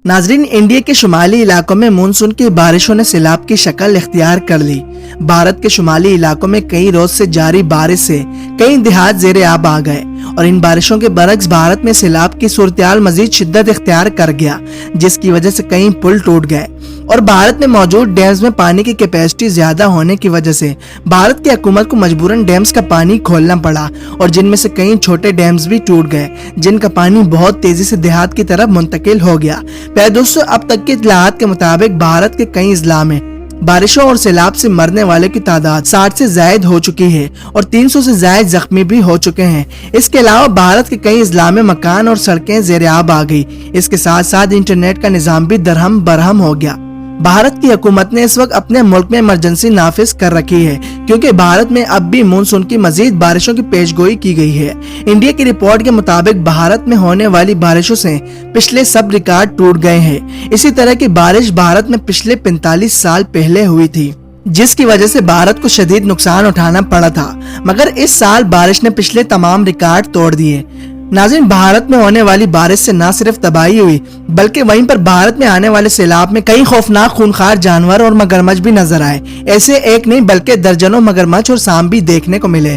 नाजरीन, इंडिया के शुमाली इलाकों में मानसून की बारिशों ने सैलाब की शक्ल इख्तियार कर ली। भारत के शुमाली इलाकों में कई रोज से जारी बारिश से कई देहात ज़ेरे आब आ गए और इन बारिशों के बरक्स भारत में सैलाब की सूरत-ए-हाल मजीद शिद्दत इख्तियार कर गया, जिसकी वजह से कई पुल टूट गए और भारत में मौजूद डैम्स में पानी की कैपेसिटी ज्यादा होने की वजह से भारत की हुकूमत को मजबूरन डैम्स का पानी खोलना पड़ा और जिनमें से कई छोटे डैम्स भी टूट गए, जिनका पानी बहुत तेजी से देहात की तरफ मुंतकिल हो गया। प्यारे दोस्तों, अब तक की इत्तलाआत के मुताबिक भारत के कई अजला में बारिशों और सैलाब से मरने वाले की तादाद 60 से जायद हो चुकी है और 300 से जायद जख्मी भी हो चुके हैं। इसके अलावा भारत के कई अजला में मकान और सड़कें ज़ेरे आब आ गई। इसके साथ साथ इंटरनेट का निजाम भी दरहम बरहम हो गया। भारत की हुकूमत ने इस वक्त अपने मुल्क में इमरजेंसी नाफिज कर रखी है, क्योंकि भारत में अब भी मानसून की मजीद बारिशों की पेशगोई की गई है। इंडिया की रिपोर्ट के मुताबिक भारत में होने वाली बारिशों से पिछले सब रिकॉर्ड टूट गए हैं। इसी तरह की बारिश भारत में पिछले 45 साल पहले हुई थी, जिसकी वजह से भारत को शदीद नुकसान उठाना पड़ा था, मगर इस साल बारिश ने पिछले तमाम रिकॉर्ड तोड़ दिए। नाज़रीन, भारत में होने वाली बारिश से न सिर्फ तबाही हुई बल्कि वहीं पर भारत में आने वाले सैलाब में कई खौफनाक खूनखार जानवर और मगरमच्छ भी नजर आए। ऐसे एक नहीं बल्कि दर्जनों मगरमच्छ और सांप भी देखने को मिले।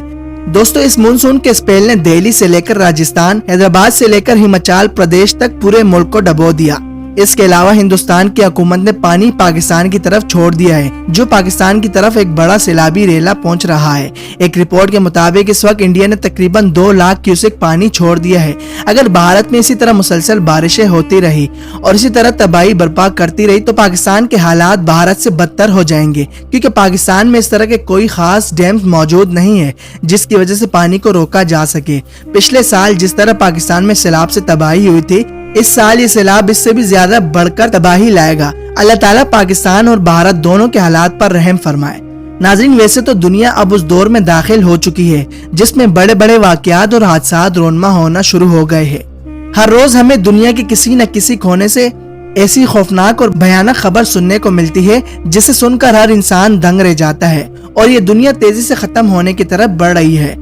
दोस्तों, इस मानसून के स्पेल ने दिल्ली से लेकर राजस्थान, हैदराबाद से लेकर हिमाचल प्रदेश तक पूरे मुल्क को डबो दिया। इसके अलावा हिंदुस्तान की हुकूमत ने पानी पाकिस्तान की तरफ छोड़ दिया है, जो पाकिस्तान की तरफ एक बड़ा सैलाबी रेला पहुंच रहा है। एक रिपोर्ट के मुताबिक इस वक्त इंडिया ने तकरीबन 2 लाख क्यूसेक पानी छोड़ दिया है। अगर भारत में इसी तरह मुसलसल बारिशें होती रही और इसी तरह तबाही बर्पा करती रही तो पाकिस्तान के हालात भारत से बदतर हो जाएंगे, क्योंकि पाकिस्तान में इस तरह के कोई खास डैम्स मौजूद नहीं है जिसकी वजह से पानी को रोका जा सके। पिछले साल जिस तरह पाकिस्तान में सैलाब से तबाही हुई थी, इस साल ये सैलाब इससे भी ज्यादा बढ़कर तबाही लाएगा। अल्लाह ताला पाकिस्तान और भारत दोनों के हालात पर रहम फरमाए। नाज़रीन, वैसे तो दुनिया अब उस दौर में दाखिल हो चुकी है जिसमें बड़े बड़े वाक़यात और हादसात रोनमा होना शुरू हो गए हैं। हर रोज हमें दुनिया के किसी न किसी कोने से ऐसी खौफनाक और भयानक खबर सुनने को मिलती है जिसे सुनकर हर इंसान दंग रह जाता है और ये दुनिया तेजी से खत्म होने की तरफ बढ़ रही है।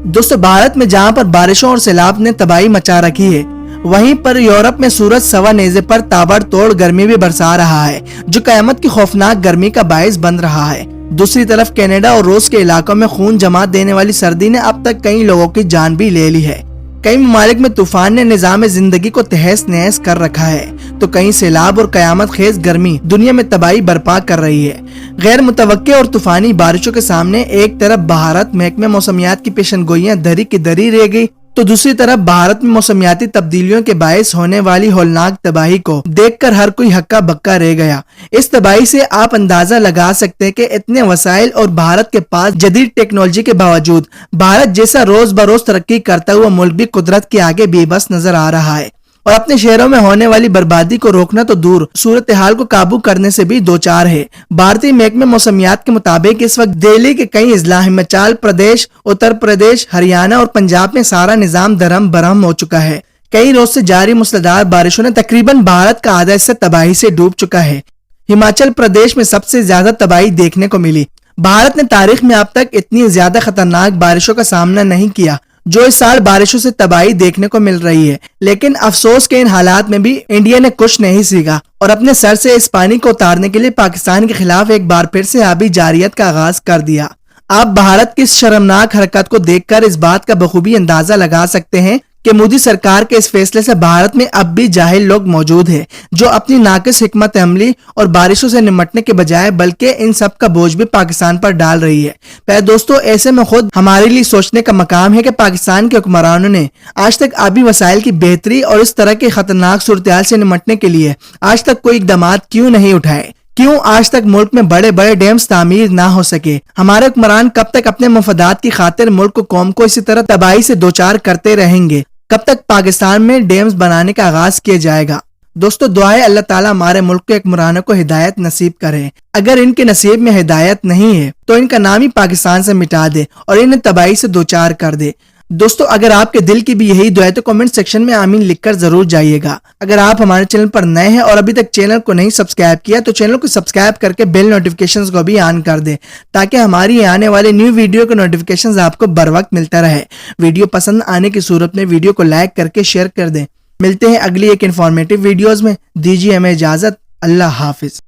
दोस्तों, भारत में जहाँ पर बारिशों और सैलाब ने तबाही मचा रखी है, वहीं पर यूरोप में सूरज सवा नेज़े पर ताबड़तोड़ गर्मी भी बरसा रहा है, जो कयामत की खौफनाक गर्मी का बायस बन रहा है। दूसरी तरफ कनाडा और रूस के इलाकों में खून जमा देने वाली सर्दी ने अब तक कई लोगों की जान भी ले ली है। कई ममालिक में तूफान ने निजाम जिंदगी को तहस नहस कर रखा है, तो कहीं सैलाब और कयामत खेज गर्मी दुनिया में तबाही बर्पा कर रही है। गैर मुतवक्के और तूफानी बारिशों के सामने एक तरफ भारत महकमे मौसमियात की पेशनगोइयां दरी की दरी रह गई, तो दूसरी तरफ भारत में मौसमियाती तब्दीलियों के बायस होने वाली हौलनाक तबाही को देखकर हर कोई हक्का बक्का रह गया। इस तबाही से आप अंदाजा लगा सकते हैं कि इतने वसाइल और भारत के पास जदीद टेक्नोलॉजी के बावजूद भारत जैसा रोज बरोज तरक्की करता हुआ मुल्क भी कुदरत के आगे बेबस नजर आ रहा है और अपने शहरों में होने वाली बर्बादी को रोकना तो दूर, सूरत हाल को काबू करने से भी दो चार है। भारतीय महकमे मौसमियात के मुताबिक इस वक्त दिल्ली के कई अजला, हिमाचल प्रदेश, उत्तर प्रदेश, हरियाणा और पंजाब में सारा निजाम दरम बरहम हो चुका है। कई रोज से जारी मूसलाधार बारिशों ने तकरीबन भारत का आधा हिस्सा तबाही से डूब चुका है। हिमाचल प्रदेश में सबसे ज्यादा तबाही देखने को मिली। भारत ने तारीख में अब तक इतनी ज्यादा खतरनाक बारिशों का सामना नहीं किया जो इस साल बारिशों से तबाही देखने को मिल रही है। लेकिन अफसोस के इन हालात में भी इंडिया ने कुछ नहीं सीखा और अपने सर से इस पानी को उतारने के लिए पाकिस्तान के खिलाफ एक बार फिर से आबी जारियत का आगाज कर दिया। आप भारत की इस शर्मनाक हरकत को देखकर इस बात का बखूबी अंदाजा लगा सकते हैं कि मोदी सरकार के इस फैसले से भारत में अब भी जाहिल लोग मौजूद हैं, जो अपनी नाकिस हिकमत अमली और बारिशों से निमटने के बजाय बल्कि इन सब का बोझ भी पाकिस्तान पर डाल रही है। प्यारे दोस्तों, ऐसे में खुद हमारे लिए सोचने का मकाम है कि पाकिस्तान के हुक्मरानों ने आज तक आबी वसाइल की बेहतरी और इस तरह के खतरनाक सूरत-ए-हाल से निमटने के लिए आज तक कोई इकदाम क्यों नहीं उठाए। क्यों आज तक मुल्क में बड़े बड़े डैम्स तामीर ना हो सके। हमारे हुक्मरान कब तक अपने मफादात की खातिर मुल्क को कौम को इसी तरह तबाही से दो चार करते रहेंगे। कब तक पाकिस्तान में डैम्स बनाने का आगाज किया जाएगा। दोस्तों, दुआ है अल्लाह ताला हमारे मुल्क के हुक्मरानों को हिदायत नसीब करे। अगर इनके नसीब में हिदायत नहीं है तो इनका नाम ही पाकिस्तान से मिटा दे और इन्हें तबाही से दो चार कर दे। दोस्तों, अगर आपके दिल की भी यही दुआ है तो कमेंट सेक्शन में आमीन लिखकर जरूर जाइएगा। अगर आप हमारे चैनल पर नए हैं और अभी तक चैनल को नहीं सब्सक्राइब किया तो चैनल को सब्सक्राइब करके बेल नोटिफिकेशंस को भी ऑन कर दें, ताकि हमारी आने वाले न्यू वीडियो के नोटिफिकेशंस आपको बर वक्त मिलता रहे। वीडियो पसंद आने की सूरत में वीडियो को लाइक करके शेयर कर दें। ملتے ہیں اگلی ایک انفارمیٹیو ویڈیوز میں. دیجیے ہمیں اجازت. اللہ حافظ.